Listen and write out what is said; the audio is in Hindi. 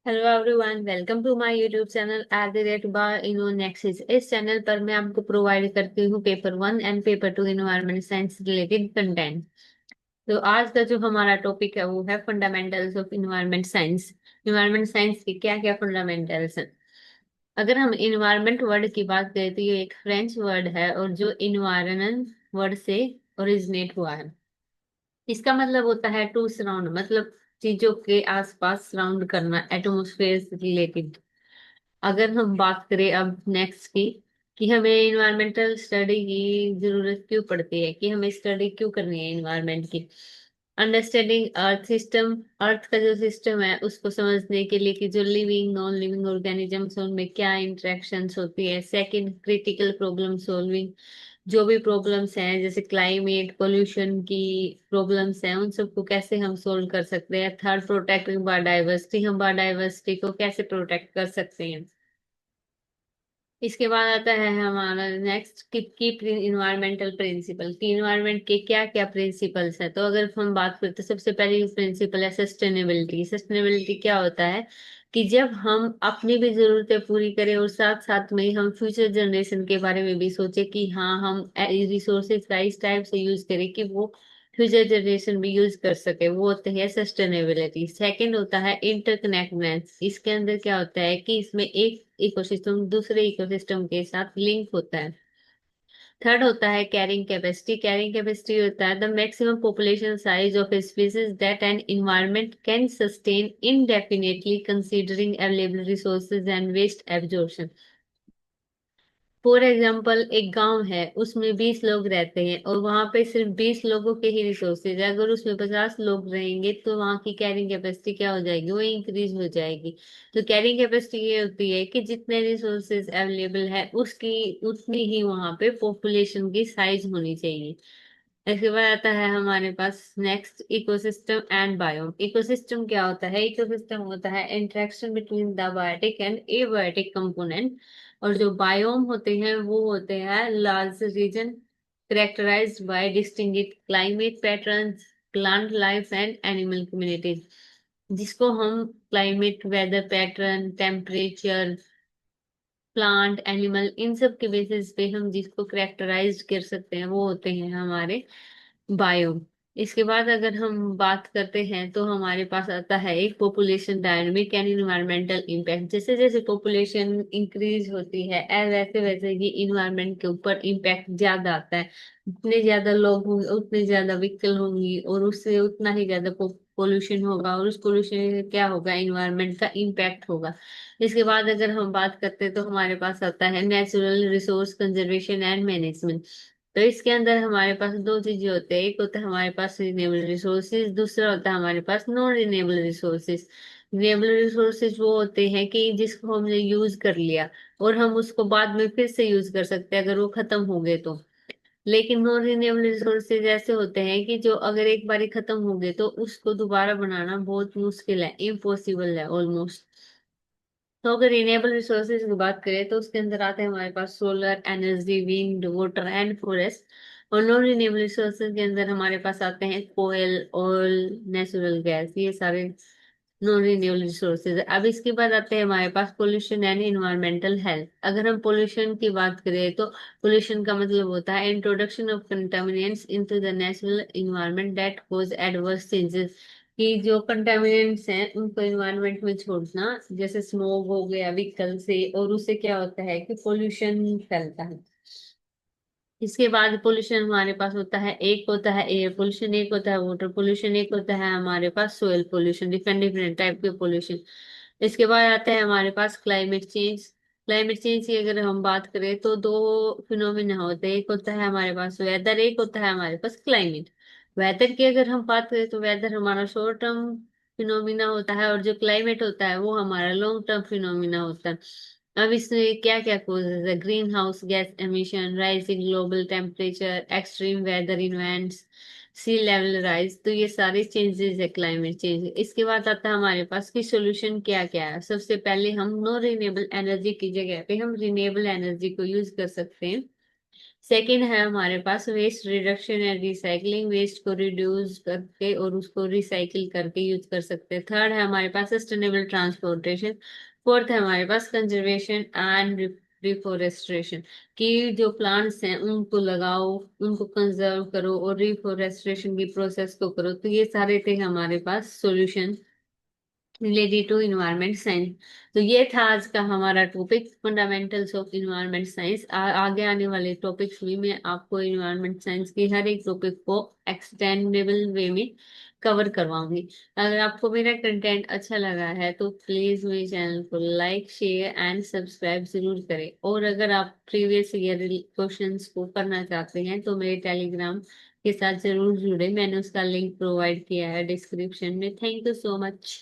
Hello everyone, welcome to my YouTube channel at the rate bar इनो नेक्सिस। इस चैनल पर मैं आपको प्रोवाइड करती हूँ paper 1 and paper 2 environment science related content. तो आज का जो हमारा टॉपिक है वो है fundamentals of environment science. Environment science के क्या क्या फंडामेंटल्स हैं। अगर हम इन्वायरमेंट वर्ड की बात करें तो ये एक फ्रेंच वर्ड है और जो इन्वायरमेंट वर्ड से ओरिजिनेट हुआ है। इसका मतलब होता है टू सराउंड, मतलब चीजों के आसपास सराउंड करना, एटमोसफेयर से रिलेटेड। अगर हम बात करें अब नेक्स्ट की कि हमें इन्वायरमेंटल स्टडी की जरूरत क्यों पड़ती है, कि हमें स्टडी क्यों करनी है इन्वायरमेंट की। अंडरस्टैंडिंग अर्थ सिस्टम, अर्थ का जो सिस्टम है उसको समझने के लिए कि जो लिविंग नॉन लिविंग ऑर्गेनिजम्स उनमें क्या इंटरेक्शंस होती है। सेकंड, क्रिटिकल प्रॉब्लम सॉल्विंग, जो भी प्रॉब्लम्स हैं जैसे क्लाइमेट पोल्यूशन की प्रॉब्लम्स हैं उन सबको कैसे हम सोल्व कर सकते हैं। थर्ड, प्रोटेक्टिंग बायोडाइवर्सिटी, हम बायोडाइवर्सिटी को कैसे प्रोटेक्ट कर सकते हैं। इसके बाद आता है हमारा नेक्स्ट की इन्वायरमेंटल प्रिंसिपल, की इन्वायरमेंट के क्या क्या प्रिंसिपल्स हैं। तो अगर हम बात करें तो सबसे पहली प्रिंसिपल है सस्टेनेबिलिटी। सस्टेनेबिलिटी क्या होता है कि जब हम अपनी भी जरूरतें पूरी करें और साथ साथ में हम फ्यूचर जनरेशन के बारे में भी सोचे कि हाँ हम रिसोर्सेज का इस टाइप से यूज करें कि वो फ्यूचर जनरेशन भी यूज कर सके, वो होते हैं सस्टेनेबिलिटी। सेकंड होता है इंटरकनेक्टनेस। इसके अंदर क्या होता है कि इसमें एक इकोसिस्टम दूसरे इकोसिस्टम के साथ लिंक होता है। थर्ड होता है कैरिंग कैपेसिटी। कैरिंग कैपेसिटी होता है the maximum population size of a species that an environment can sustain indefinitely considering available resources and waste absorption। For example, एक गांव है उसमें 20 लोग रहते हैं और वहां पे सिर्फ 20 लोगों के ही रिसोर्सेज है। अगर उसमें 50 लोग रहेंगे तो वहां की कैरिंग कैपेसिटी क्या हो जाएगी, वो इंक्रीज हो जाएगी। तो कैरिंग कैपेसिटी ये होती है कि जितने रिसोर्सेज अवेलेबल है उसकी उतनी ही वहां पे पॉपुलेशन की साइज होनी चाहिए। इसके बाद आता है हमारे पास next ecosystem and biome. Ecosystem क्या होता है, इकोसिस्टम होता है interaction between the biotic and abiotic component. और जो बायोम होते हैं वो होते हैं large region characterized by distinct climate patterns, plant life and animal communities. जिसको हम climate, weather pattern, temperature, plant, animal, इन सब के बेसिस पे हम जिसको करेक्टराइज कर सकते हैं वो होते हैं हमारे बायोम। इसके बाद अगर हम बात करते हैं तो हमारे पास आता है एक population dynamic and environmental impact. जैसे जैसे पॉपुलेशन इंक्रीज होती है वैसे वैसे ही इन्वायरमेंट के ऊपर इम्पैक्ट ज्यादा आता है। जितने ज्यादा लोग होंगे उतने ज्यादा व्हीकल होंगी और उससे उतना ही ज्यादा पोल्यूशन होगा और उस पोल्यूशन से क्या होगा, इन्वायरमेंट का इम्पैक्ट होगा। इसके बाद अगर हम बात करते हैं तो हमारे पास आता है natural resource conservation and management. तो इसके अंदर हमारे पास दो चीजें होते हैं, एक होता है हमारे पास रिन्यूएबल रिसोर्सेज, दूसरा होता है हमारे पास non renewable resources. Renewable resources वो होते हैं कि जिसको हमने यूज कर लिया और हम उसको बाद में फिर से यूज कर सकते हैं अगर वो खत्म हो गए तो। लेकिन नॉन रिन्यूएबल रिसोर्सेज ऐसे होते हैं कि जो अगर एक बार खत्म हो गए तो उसको दोबारा बनाना बहुत मुश्किल है, इम्पॉसिबल है ऑलमोस्ट। तो अगर रिन्यूएबल रिसोर्सेज की बात करें तो उसके अंदर आते हैं हमारे पास solar energy, wind, water and forest. और नॉन रिन्यूएबल रिसोर्सेज के अंदर हमारे पास आते हैं कोयल, ऑयल, नेचुरल गैस, ये सारे नॉन रिन्यूएबल रिसोर्सेज। अब इसके बाद आते हैं हमारे पास पोल्यूशन एंड इन्वायरमेंटल हेल्थ। अगर हम पोल्यूशन की बात करें तो पोल्यूशन का मतलब होता है introduction of contaminants into the natural environment that cause adverse changes. कि जो कंटामिनेंट्स हैं उनको इन्वायरमेंट में छोड़ना, जैसे स्मोक हो गया व्हीकल से, और उससे क्या होता है कि पोल्यूशन फैलता है। इसके बाद पोल्यूशन हमारे पास होता है, एक होता है एयर पोल्यूशन, एक होता है वाटर पोल्यूशन, एक होता है हमारे पास soil pollution. Different different type के पोल्यूशन। इसके बाद आता है हमारे पास क्लाइमेट चेंज। क्लाइमेट चेंज की अगर हम बात करें तो दो फिनोमिना होते हैं, एक होता है हमारे पास वेदर, एक होता है हमारे पास क्लाइमेट। वेदर की अगर हम बात करें तो वेदर हमारा शॉर्ट टर्म फिनोमिना होता है और जो क्लाइमेट होता है वो हमारा लॉन्ग टर्म फिनोमिना होता है। अब इसमें क्या क्या कॉजेज है, green house gas emission, rising global temperature, extreme weather events, sea level rise. तो ये सारे चेंजेस है क्लाइमेट चेंज। इसके बाद आता है हमारे पास कि सोल्यूशन क्या क्या है। सबसे पहले हम नो रिन्यूएबल एनर्जी की जगह पे हम रिन्यूएबल एनर्जी को यूज कर सकते हैं। सेकंड है हमारे पास waste reduction and recycling, waste को रिड्यूस करके और उसको रिसाइकिल करके यूज कर सकते हैं। थर्ड है हमारे पास सस्टेनेबल ट्रांसपोर्टेशन। फोर्थ है हमारे पास कंजर्वेशन एंड रिफोरेस्ट्रेशन, कि जो प्लांट्स हैं उनको लगाओ, उनको कंजर्व करो और रिफोरेस्ट्रेशन की प्रोसेस को करो। तो ये सारे थे हमारे पास solution related to environment science. तो ये था आज का हमारा topic, fundamentals of environment science. आगे आने वाले टॉपिक्स में मैं आपको इन्वायरमेंट साइंस के हर एक टॉपिक को एक्सटेंडेबल वे में कवर करवाऊंगी। अगर आपको मेरा कंटेंट अच्छा लगा है तो प्लीज मेरे चैनल को लाइक शेयर एंड सब्सक्राइब जरूर करें। और अगर आप प्रीवियस ईयर क्वेश्चंस को करना चाहते हैं तो मेरे टेलीग्राम के साथ जरूर जुड़े, मैंने उसका लिंक प्रोवाइड किया है डिस्क्रिप्शन में। Thank you so much.